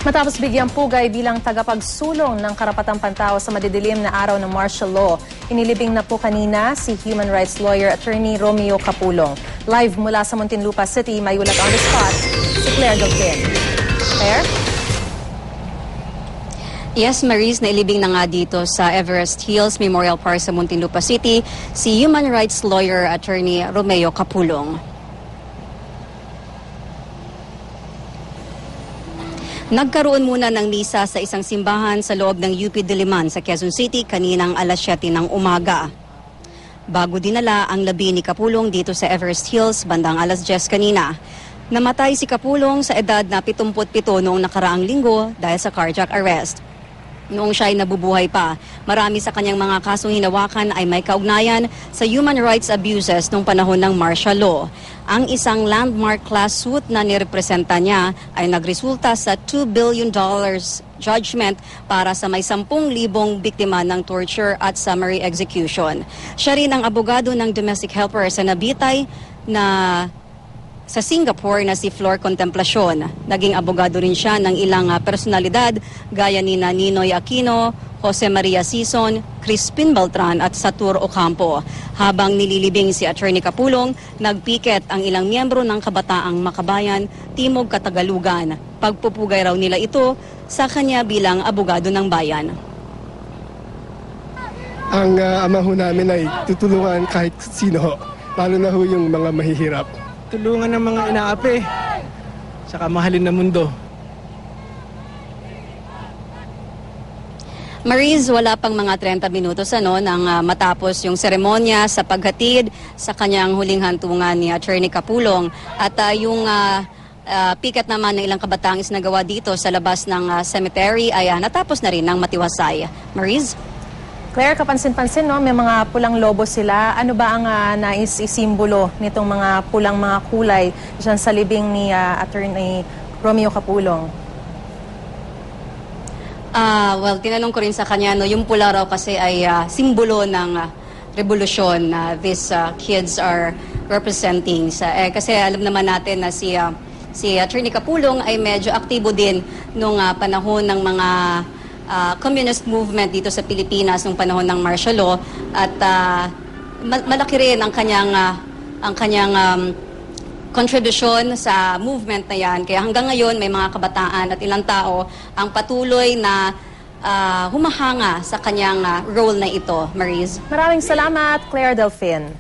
Matapos bigyang pugay bilang tagapagsulong ng karapatang pantao sa madidilim na araw ng martial law, inilibing na po kanina si human rights lawyer attorney Romeo Capulong. Live mula sa Muntinlupa City, may ulat on the spot si Claire Delfin. Claire? Yes, Maris, nailibing na nga dito sa Everest Hills Memorial Park sa Muntinlupa City si human rights lawyer attorney Romeo Capulong. Nagkaroon muna ng misa sa isang simbahan sa loob ng UP Diliman sa Quezon City kaninang alas 7 ng umaga. Bago dinala ang labi ni Capulong dito sa Everest Hills bandang alas 10 kanina. Namatay si Capulong sa edad na 77 noong nakaraang linggo dahil sa cardiac arrest. Noong siya ay nabubuhay pa, marami sa kanyang mga kasong hinawakan ay may kaugnayan sa human rights abuses noong panahon ng martial law. Ang isang landmark class suit na nirepresenta niya ay nagresulta sa $2 billion judgment para sa may 10,000 biktima ng torture at summary execution. Siya rin ang abogado ng domestic helper sa nabitay na sa Singapore na si Flor Contemplacion. Naging abogado rin siya ng ilang personalidad gaya ni Ninoy Aquino, Jose Maria Sison, Crispin Beltran at Satur Ocampo. Habang nililibing si Attorney Capulong, nagpiket ang ilang miyembro ng Kabataang Makabayan, Timog Katagalugan. Pagpupugay raw nila ito sa kanya bilang abogado ng bayan. Ang ama ho namin ay tutulungan kahit sino, lalo na ho yung mga mahihirap. Tulungan ng mga inaapi sa kamahalin na mundo. Maris, wala pang mga 30 minutos nang matapos yung seremonya sa paghatid sa kanyang huling hantungan ni Attorney Capulong. At yung piket naman ng ilang kabataang isinagawa dito sa labas ng cemetery ay natapos na rin ng matiwasay. Maris? Claire, kapansin-pansin, no? May mga pulang lobo sila. Ano ba ang nais isimbolo nitong mga pulang mga kulay dyan sa libing ni Attorney Romeo Capulong? Well, tinanong ko rin sa kanya, no, yung pula raw kasi ay simbolo ng revolusyon na these kids are representing. Kasi alam naman natin na si Attorney Capulong ay medyo aktibo din nung panahon ng mga communist movement dito sa Pilipinas nung panahon ng martial law at malaki rin ang kanyang kontribusyon sa movement na yan. Kaya hanggang ngayon may mga kabataan at ilang tao ang patuloy na humahanga sa kanyang role na ito. Maris. Maraming salamat, Claire Delfin.